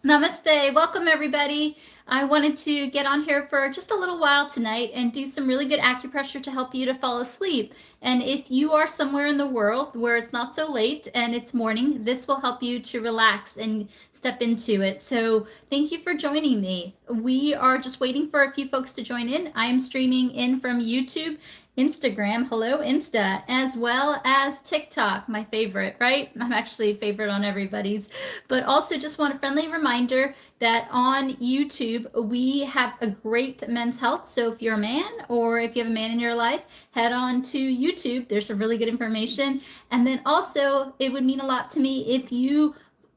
Namaste. Welcome, everybody. I wanted to get on here for just a little while tonight and do some really good acupressure to help you to fall asleep. And if you are somewhere in the world where it's not so late and it's morning, this will help you to relax and step into it. So thank you for joining me. We are just waiting for a few folks to join in. I am streaming in from YouTube, Instagram, hello Insta, as well as TikTok, my favorite, right? I'm actually a favorite on everybody's. But also just want a friendly reminder that on YouTube, we have a great men's health. So if you're a man or if you have a man in your life, head on to YouTube. There's some really good information. And then also, it would mean a lot to me if you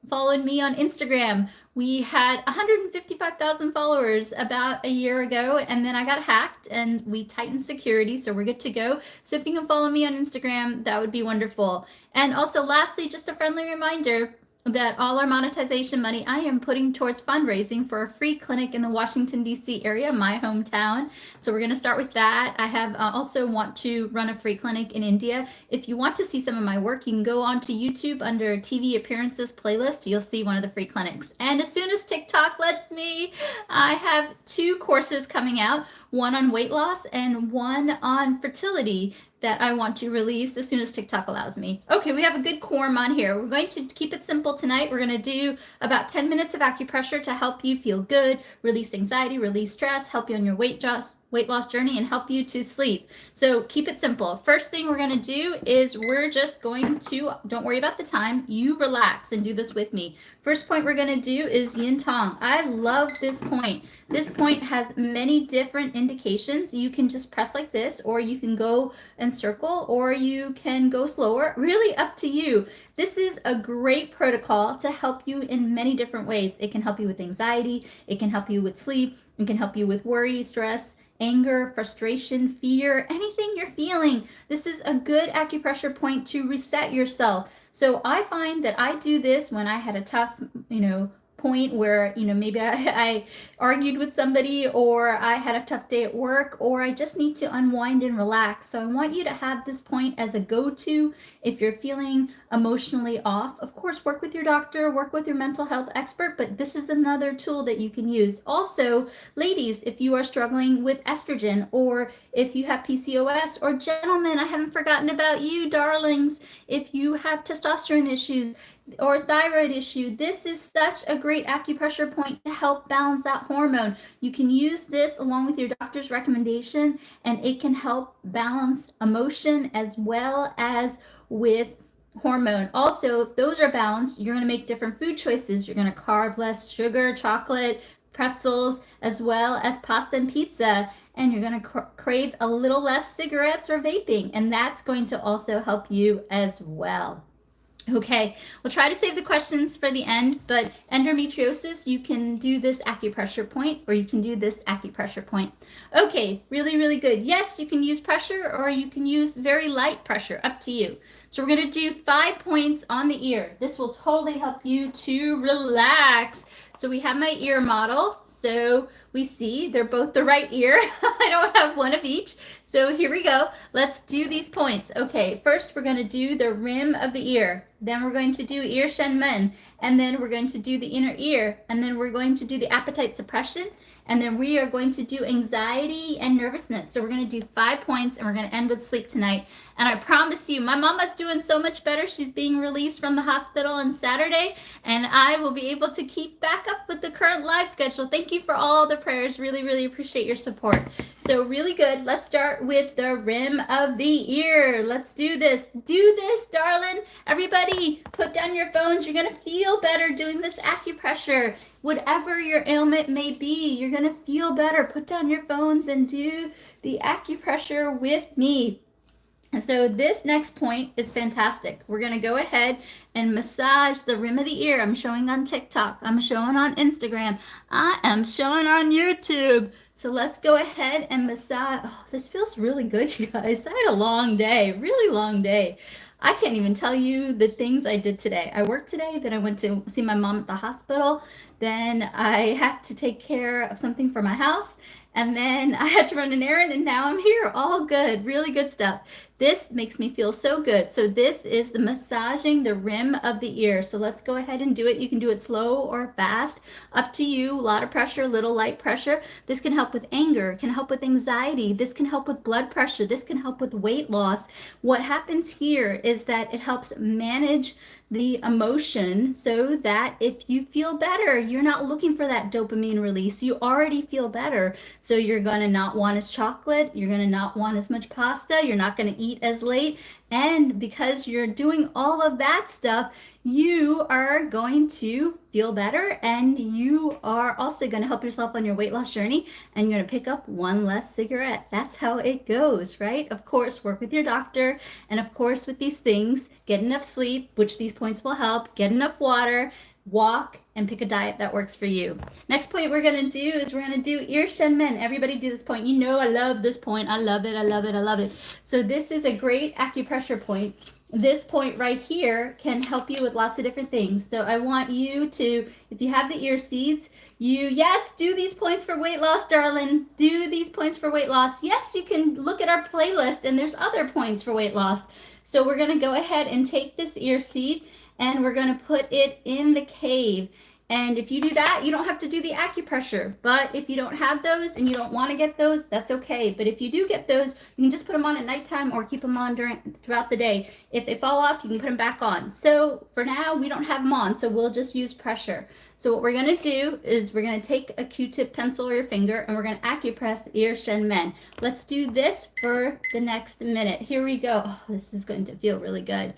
followed me on Instagram. We had 155,000 followers about a year ago, and then I got hacked and we tightened security, so we're good to go. So if you can follow me on Instagram, that would be wonderful. And also, lastly, just a friendly reminder that all our monetization money I am putting towards fundraising for a free clinic in the Washington, D.C. area, my hometown. So we're going to start with that. I have also want to run a free clinic in India. If you want to see some of my work, you can go onto YouTube under TV appearances playlist. You'll see one of the free clinics. And as soon as TikTok lets me, I have 2 courses coming out, one on weight loss and one on fertility that I want to release as soon as TikTok allows me. Okay, we have a good quorum on here. We're going to keep it simple tonight. We're going to do about 10 minutes of acupressure to help you feel good, release anxiety, release stress, help you on your weight loss journey, and help you to sleep. So keep it simple. First thing we're going to do is we're just going to, don't worry about the time, you relax and do this with me. First point we're going to do is Yinong. I love this point. This point has many different indications. You can just press like this, or you can go and circle, or you can go slower, really up to you. This is a great protocol to help you in many different ways. It can help you with anxiety, it can help you with sleep, it can help you with worry, stress, anger, frustration, fear, anything you're feeling. This is a good acupressure point to reset yourself. So I find that I do this when I had a tough, point where, maybe I argued with somebody, or I had a tough day at work, or I just need to unwind and relax. So I want you to have this point as a go-to if you're feeling emotionally off. Of course, work with your doctor, work with your mental health expert, but this is another tool that you can use. Also, ladies, if you are struggling with estrogen, or if you have PCOS, or gentlemen, I haven't forgotten about you, darlings, if you have testosterone issues, or thyroid issue, this is such a great acupressure point to help balance that hormone. You can use this along with your doctor's recommendation, and it can help balance emotion as well as with hormone. Also, if those are balanced, you're going to make different food choices. You're going to carve less sugar, chocolate, pretzels, as well as pasta and pizza, and you're going to crave a little less cigarettes or vaping, and that's going to also help you as well. Okay, we'll try to save the questions for the end, but endometriosis, you can do this acupressure point, or you can do this acupressure point. Okay, really, really good. Yes, you can use pressure, or you can use very light pressure, up to you. So we're going to do 5 points on the ear. This will totally help you to relax. So we have my ear model. So we see they're both the right ear. I don't have one of each. So here we go. Let's do these points. Okay, first we're going to do the rim of the ear. Then we're going to do ear shenmen. And then we're going to do the inner ear. And then we're going to do the appetite suppression. And then we are going to do anxiety and nervousness. So we're going to do 5 points, and we're going to end with sleep tonight. And I promise you, my mama's doing so much better. She's being released from the hospital on Saturday, and I will be able to keep back up with the current live schedule. Thank you for all the prayers. Really, really appreciate your support. So really good. Let's start with the rim of the ear. Let's do this. Do this, darling. Everybody, put down your phones. You're going to feel better doing this acupressure. Whatever your ailment may be, you're going to feel better. Put down your phones and do the acupressure with me. And so this next point is fantastic. We're going to go ahead and massage the rim of the ear. I'm showing on TikTok. I'm showing on Instagram. I am showing on YouTube. So let's go ahead and massage. Oh, this feels really good, you guys. I had a long day, really long day. I can't even tell you the things I did today. I worked today, then I went to see my mom at the hospital. Then I had to take care of something for my house. And then I had to run an errand, and now I'm here. All good, really good stuff. This makes me feel so good. So this is the massaging the rim of the ear. So let's go ahead and do it. You can do it slow or fast, up to you. A lot of pressure, little light pressure. This can help with anger, can help with anxiety. This can help with blood pressure. This can help with weight loss. What happens here is that it helps manage the emotion so that if you feel better, you're not looking for that dopamine release. You already feel better. So you're going to not want as chocolate. You're going to not want as much pasta. You're not going to eat as late. And because you're doing all of that stuff, you are going to feel better, and you are also going to help yourself on your weight loss journey, and you're going to pick up one less cigarette. That's how it goes, right? Of course, work with your doctor, and of course, with these things, get enough sleep, which these points will help, get enough water, walk, and pick a diet that works for you. Next point we're going to do is we're going to do ear shenmen. Everybody do this point. You know I love this point. I love it. I love it. I love it. So this is a great acupressure point. This point right here can help you with lots of different things. So I want you to, if you have the ear seeds, yes, do these points for weight loss, darling. Do these points for weight loss. Yes, you can look at our playlist and there's other points for weight loss. So we're going to go ahead and take this ear seed and we're going to put it in the cave. And if you do that, you don't have to do the acupressure. But if you don't have those and you don't want to get those, that's okay. But if you do get those, you can just put them on at nighttime or keep them on throughout the day. If they fall off, you can put them back on. So for now, we don't have them on, so we'll just use pressure. So what we're going to do is we're going to take a Q-tip pencil or your finger and we're going to acupress ear shenmen. Let's do this for the next minute. Here we go. Oh, this is going to feel really good.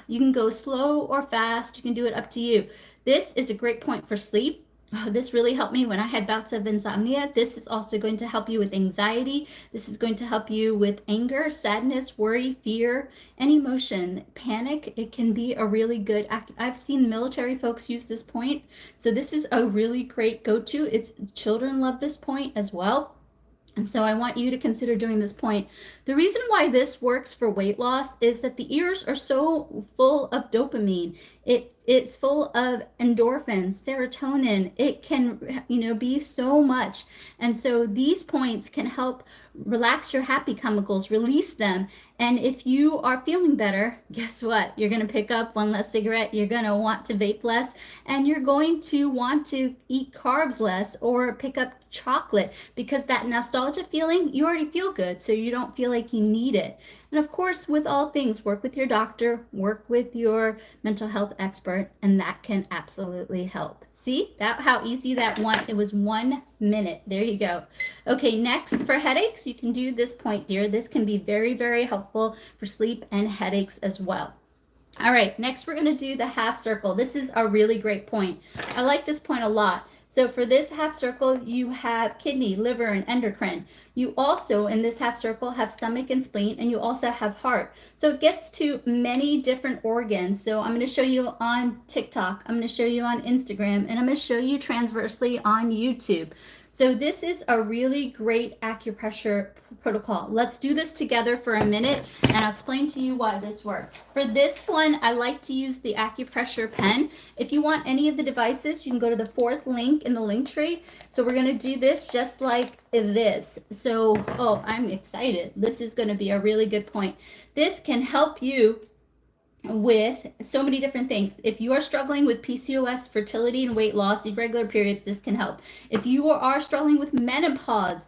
You can go slow or fast. You can do it up to you. This is a great point for sleep. This really helped me when I had bouts of insomnia. This is also going to help you with anxiety. This is going to help you with anger, sadness, worry, fear, and emotion. Panic, it can be a really good, I've seen military folks use this point. So this is a really great go-to. Children love this point as well. And so I want you to consider doing this point. The reason why this works for weight loss is that the ears are so full of dopamine. It's full of endorphins, serotonin. It can, be so much. And so these points can help relax your happy chemicals, release them. And if you are feeling better, guess what? You're going to pick up one less cigarette. You're going to want to vape less, and you're going to want to eat carbs less or pick up chocolate, because that nostalgia feeling, you already feel good, so you don't feel like you need it. And of course, with all things, work with your doctor, work with your mental health expert, and that can absolutely help. See how easy that one, it was 1 minute. There you go. Okay, next for headaches, you can do this point here. This can be very, very helpful for sleep and headaches as well. All right, next we're going to do the half circle. This is a really great point. I like this point a lot. So for this half circle, you have kidney, liver, and endocrine. You also, in this half circle, have stomach and spleen, and you also have heart. So it gets to many different organs. So I'm going to show you on TikTok, I'm going to show you on Instagram, and I'm going to show you transversely on YouTube. So this is a really great acupressure protocol. Let's do this together for a minute, and I'll explain to you why this works. For this one, I like to use the acupressure pen. If you want any of the devices, you can go to the 4th link in the link tree. So we're going to do this just like this. So, I'm excited. This is going to be a really good point. This can help you with so many different things. If you are struggling with PCOS, fertility and weight loss, irregular periods, this can help. If you are struggling with menopause,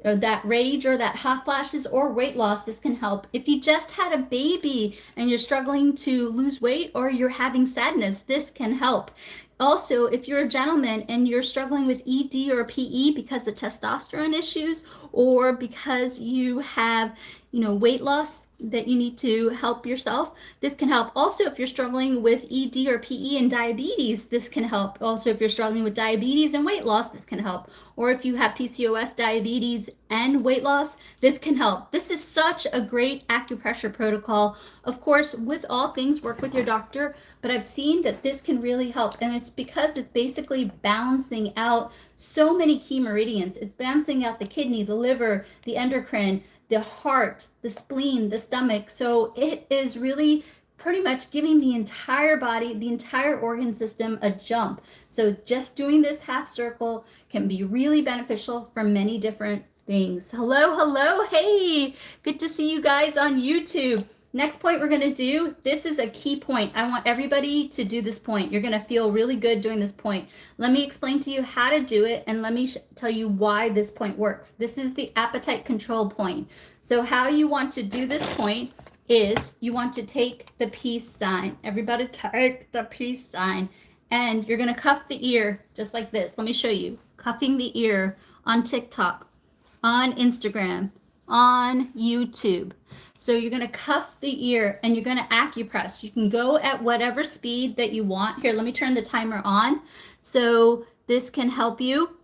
or that rage or that hot flashes or weight loss, this can help. If you just had a baby and you're struggling to lose weight or you're having sadness, this can help. Also, if you're a gentleman and you're struggling with ED or PE because of testosterone issues, or because you have, weight loss that you need to help yourself, this can help. Also, if you're struggling with ED or PE and diabetes, this can help. Also, if you're struggling with diabetes and weight loss, this can help. Or if you have PCOS, diabetes, and weight loss, this can help. This is such a great acupressure protocol. Of course, with all things, work with your doctor, but I've seen that this can really help. And it's because it's basically balancing out so many key meridians. It's balancing out the kidney, the liver, the endocrine, the heart, the spleen, the stomach. So it is really pretty much giving the entire body, the entire organ system a jump. So just doing this half circle can be really beneficial for many different things. Hello, hello. Hey, good to see you guys on YouTube. Next point we're going to do, this is a key point. I want everybody to do this point. You're going to feel really good doing this point. Let me explain to you how to do it, and let me tell you why this point works. This is the appetite control point. So how you want to do this point is you want to take the peace sign. Everybody take the peace sign. And you're going to cuff the ear just like this. Let me show you. Cuffing the ear on TikTok, on Instagram, on YouTube. So you're going to cuff the ear and you're going to acupress. You can go at whatever speed that you want. Here, let me turn the timer on so this can help you.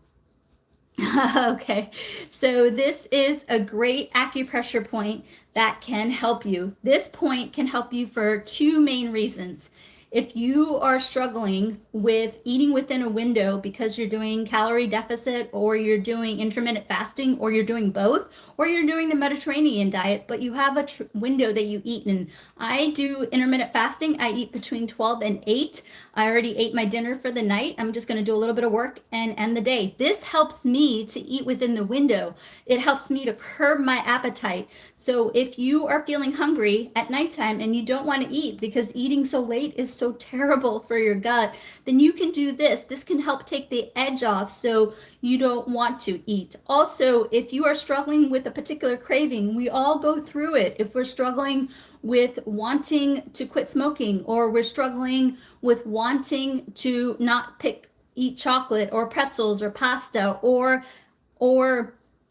Okay, so this is a great acupressure point that can help you. This point can help you for two main reasons. If you are struggling with eating within a window because you're doing calorie deficit, or you're doing intermittent fasting, or you're doing both, or you're doing the Mediterranean diet, but you have a window that you eat in. I do intermittent fasting. I eat between 12 and 8. I already ate my dinner for the night. I'm just going to do a little bit of work and end the day. This helps me to eat within the window. It helps me to curb my appetite. So if you are feeling hungry at nighttime and you don't want to eat because eating so late is so terrible for your gut, then you can do this. This can help take the edge off so you don't want to eat. Also, if you are struggling with a particular craving, we all go through it. If we're struggling with wanting to quit smoking, or we're struggling with wanting to not eat chocolate or pretzels or pasta or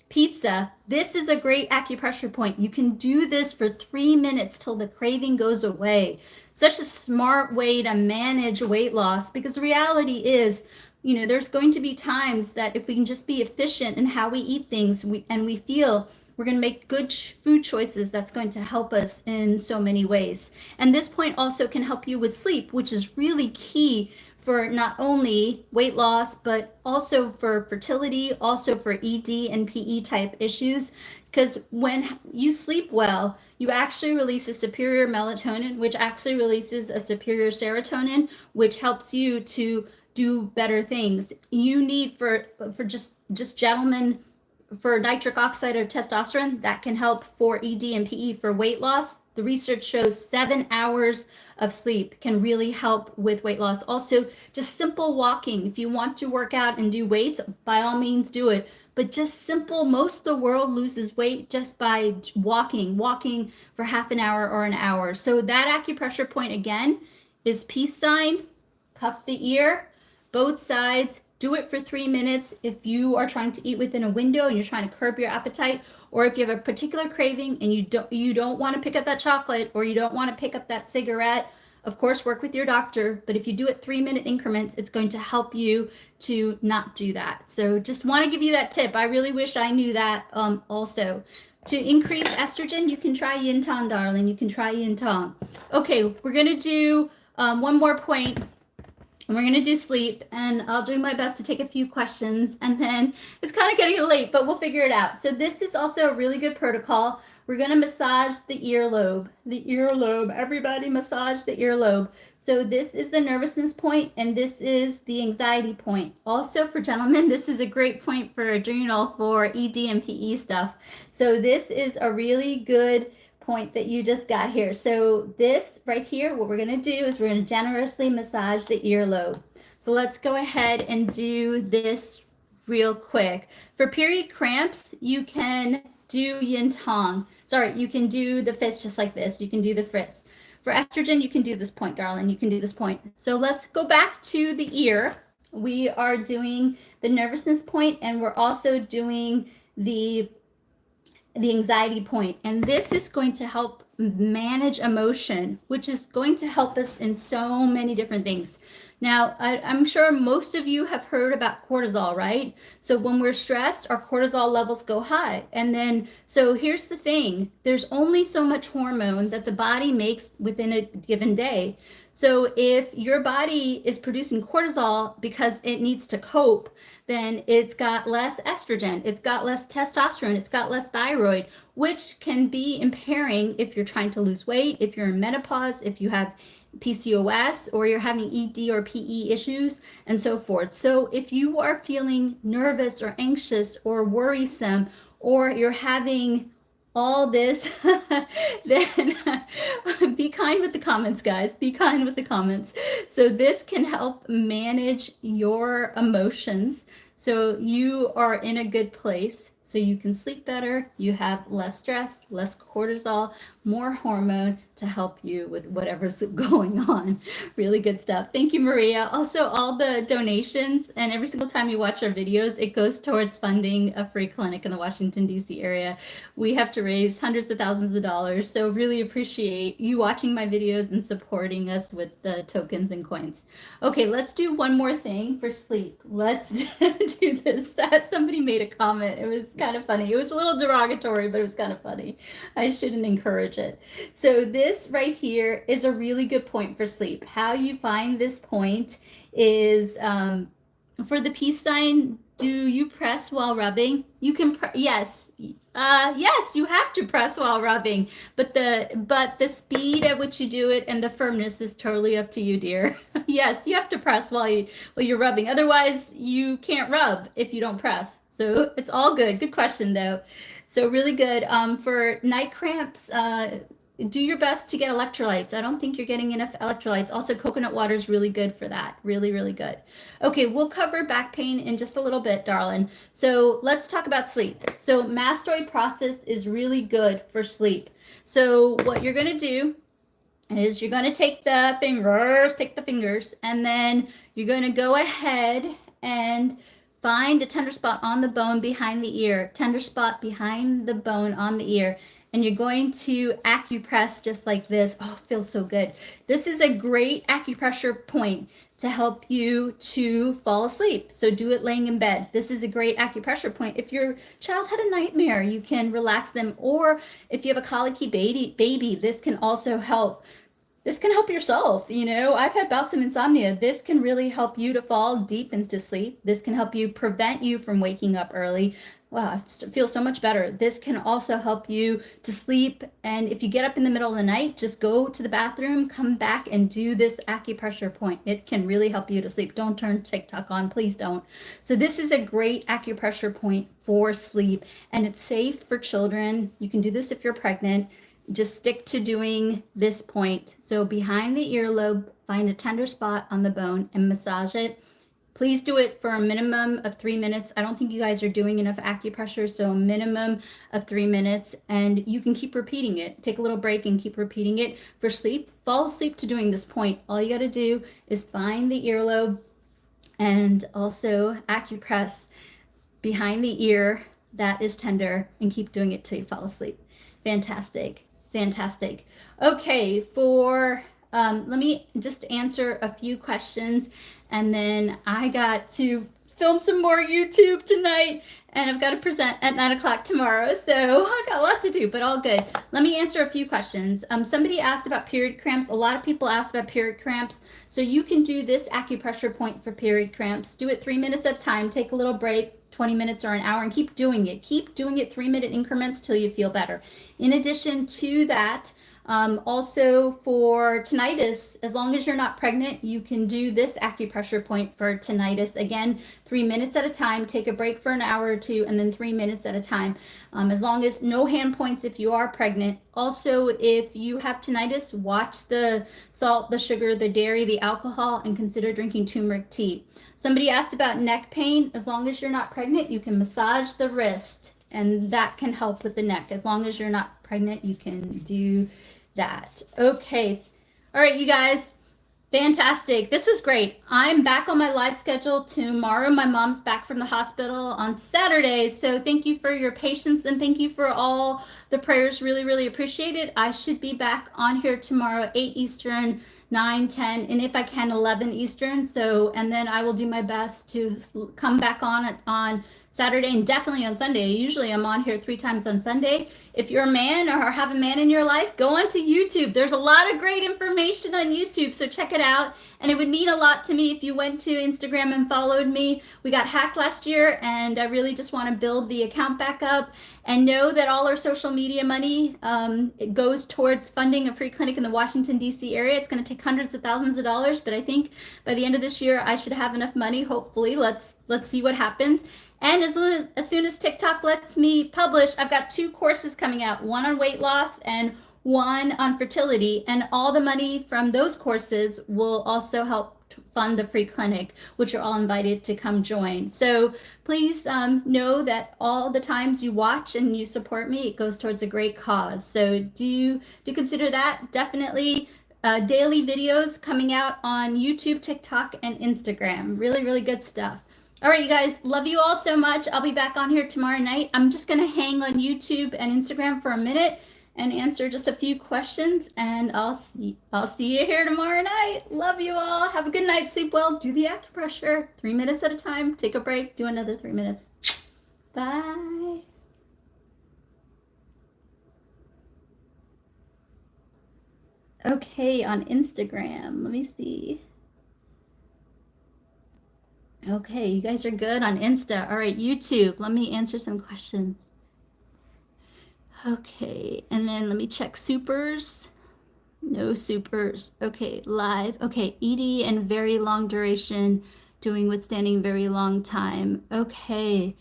pizza, this is a great acupressure point. You can do this for 3 minutes till the craving goes away. Such a smart way to manage weight loss, because the reality is, there's going to be times that if we can just be efficient in how we eat things, and we feel we're going to make good food choices, that's going to help us in so many ways. And this point also can help you with sleep, which is really key for not only weight loss, but also for fertility, also for ED and PE type issues. Because when you sleep well, you actually release a superior melatonin, which actually releases a superior serotonin, which helps you to do better things. You need for just gentlemen, for nitric oxide or testosterone, that can help for ED and PE. For weight loss, the research shows 7 hours of sleep can really help with weight loss. Also, just simple walking. If you want to work out and do weights, by all means do it. But just simple, most of the world loses weight just by walking for half an hour or an hour. So that acupressure point again is peace sign, cuff the ear, both sides. Do it for 3 minutes if you are trying to eat within a window and you're trying to curb your appetite, or if you have a particular craving and you don't want to pick up that chocolate, or you don't want to pick up that cigarette. Of course, work with your doctor, but if you do it 3-minute increments, it's going to help you to not do that. So just want to give you that tip. I really wish I knew that also. To increase estrogen, you can try Yin Tong, darling. You can try Yin Tong. Okay, we're going to do one more point. And we're going to do sleep, and I'll do my best to take a few questions, and then it's kind of getting late, but we'll figure it out. So this is also a really good protocol. We're going to massage the earlobe. The earlobe. Everybody massage the earlobe. So this is the nervousness point, and this is the anxiety point. Also for gentlemen, this is a great point for adrenal, for ED and PE stuff. So this is a really good point that you just got here. So this right here, what we're going to do is we're going to generously massage the earlobe. So let's go ahead and do this real quick. For period cramps, you can do Yin Tong. Sorry, you can do the fist just like this. You can do the fist. For estrogen, you can do this point, darling. You can do this point. So let's go back to the ear. We are doing the nervousness point, and we're also doing the anxiety point. And this is going to help manage emotion, which is going to help us in so many different things. Now, I'm sure most of you have heard about cortisol, right? So when we're stressed, our cortisol levels go high. And then, so here's the thing, there's only so much hormone that the body makes within a given day. So if your body is producing cortisol because it needs to cope, then it's got less estrogen, it's got less testosterone, it's got less thyroid, which can be impairing if you're trying to lose weight, if you're in menopause, if you have PCOS, or you're having ED or PE issues, and so forth. So if you are feeling nervous or anxious or worrisome, or you're having all this, then be kind with the comments, guys. Be kind with the comments. So this can help manage your emotions so you are in a good place, so you can sleep better, you have less stress, less cortisol, more hormone to help you with whatever's going on. Really good stuff. Thank you, Maria. Also, all the donations and every single time you watch our videos, it goes towards funding a free clinic in the Washington, D.C. area. We have to raise hundreds of thousands of dollars, so really appreciate you watching my videos and supporting us with the tokens and coins. Okay, let's do one more thing for sleep. Let's do this. That somebody made a comment. It was kind of funny. It was a little derogatory, but it was kind of funny. I shouldn't encourage it. So this right here is a really good point for sleep. How you find this point is for the peace sign. Do you press while rubbing? You can yes. Yes, you have to press while rubbing, but the speed at which you do it and the firmness is totally up to you, dear. Yes, you have to press while you're rubbing. Otherwise, you can't rub if you don't press. So it's all good. Good question though. So really good. For night cramps, do your best to get electrolytes. I don't think you're getting enough electrolytes. Also, coconut water is really good for that. Really, really good. Okay, we'll cover back pain in just a little bit, darling. So let's talk about sleep. So mastoid process is really good for sleep. So what you're going to do is you're going to take the fingers, and then you're going to go ahead and find a tender spot on the bone behind the ear. Tender spot behind the bone on the ear. And you're going to acupress just like this. Oh, it feels so good. This is a great acupressure point to help you to fall asleep. So do it laying in bed. This is a great acupressure point. If your child had a nightmare, you can relax them. Or if you have a colicky baby, this can also help. This can help yourself. You know, I've had bouts of insomnia. This can really help you to fall deep into sleep. This can help you prevent you from waking up early. Wow, I feel so much better. This can also help you to sleep. And if you get up in the middle of the night, just go to the bathroom, come back and do this acupressure point. It can really help you to sleep. Don't turn TikTok on, please don't. So this is a great acupressure point for sleep, and it's safe for children. You can do this if you're pregnant. Just stick to doing this point. So behind the earlobe, find a tender spot on the bone and massage it. Please do it for a minimum of 3 minutes. I don't think you guys are doing enough acupressure, so a minimum of 3 minutes, and you can keep repeating it. Take a little break and keep repeating it. For sleep, fall asleep to doing this point. All you got to do is find the earlobe and also acupress behind the ear that is tender, and keep doing it till you fall asleep. Fantastic. Fantastic. Okay, let me just answer a few questions, and then I got to film some more YouTube tonight, and I've got to present at 9 o'clock tomorrow, so I got a lot to do, but all good. Let me answer a few questions. Somebody asked about period cramps. A lot of people asked about period cramps, so you can do this acupressure point for period cramps. Do it 3 minutes at a time. Take a little break, 20 minutes or an hour, and keep doing it. Keep doing it 3-minute increments till you feel better. In addition to that, also for tinnitus, as long as you're not pregnant, you can do this acupressure point for tinnitus. Again, 3 minutes at a time. Take a break for an hour or two, and then 3 minutes at a time. As long as no hand points if you are pregnant. Also, if you have tinnitus, watch the salt, the sugar, the dairy, the alcohol, and consider drinking turmeric tea. Somebody asked about neck pain. As long as you're not pregnant, you can massage the wrist, and that can help with the neck. As long as you're not pregnant, you can do that. Okay. All right, you guys. Fantastic. This was great. I'm back on my live schedule tomorrow. My mom's back from the hospital on Saturday. So thank you for your patience, and thank you for all the prayers. Really, really appreciate it. I should be back on here tomorrow, 8 Eastern, 9, 10, and if I can, 11 Eastern. So, and then I will do my best to come back on Saturday, and definitely on Sunday. Usually I'm on here 3 times on Sunday. If you're a man or have a man in your life, go onto YouTube. There's a lot of great information on YouTube, so check it out. And it would mean a lot to me if you went to Instagram and followed me. We got hacked last year, and I really just want to build the account back up, and know that all our social media money it goes towards funding a free clinic in the Washington, D.C. area. It's going to take hundreds of thousands of dollars, but I think by the end of this year, I should have enough money, hopefully. Let's see what happens. And as soon as TikTok lets me publish, I've got 2 courses coming out, one on weight loss and one on fertility. And all the money from those courses will also help fund the free clinic, which you're all invited to come join. So please know that all the times you watch and you support me, it goes towards a great cause. So do consider that. Definitely daily videos coming out on YouTube, TikTok, and Instagram. Really, really good stuff. All right, you guys, love you all so much. I'll be back on here tomorrow night. I'm just going to hang on YouTube and Instagram for a minute and answer just a few questions, and I'll see you here tomorrow night. Love you all. Have a good night. Sleep well. Do the acupressure 3 minutes at a time. Take a break. Do another 3 minutes. Bye. Okay, on Instagram. Let me see. Okay, you guys are good on Insta. All right, YouTube. Let me answer some questions. Okay, and then let me check supers. No supers. Okay, live. Okay, ED and very long duration, doing withstanding very long time. Okay.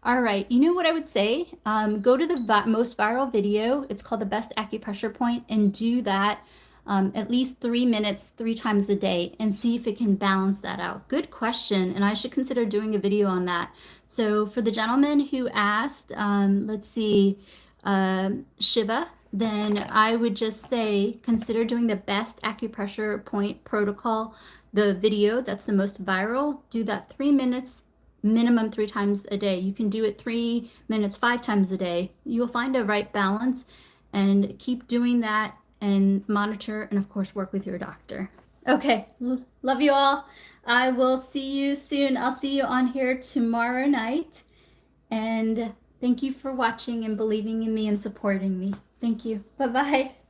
All right. You know what I would say? Go to the most viral video. It's called the best acupressure point, and do that at least 3 minutes 3 times a day and see if it can balance that out. Good question, and I should consider doing a video on that. So for the gentleman who asked, let's see, Shiva, then I would just say consider doing the best acupressure point protocol, the video that's the most viral. Do that 3 minutes minimum 3 times a day. You can do it 3 minutes 5 times a day. You'll find a right balance, and keep doing that and monitor, and of course work with your doctor. Okay, love you all. I will see you soon. I'll see you on here tomorrow night, and thank you for watching and believing in me and supporting me. Thank you. Bye-bye.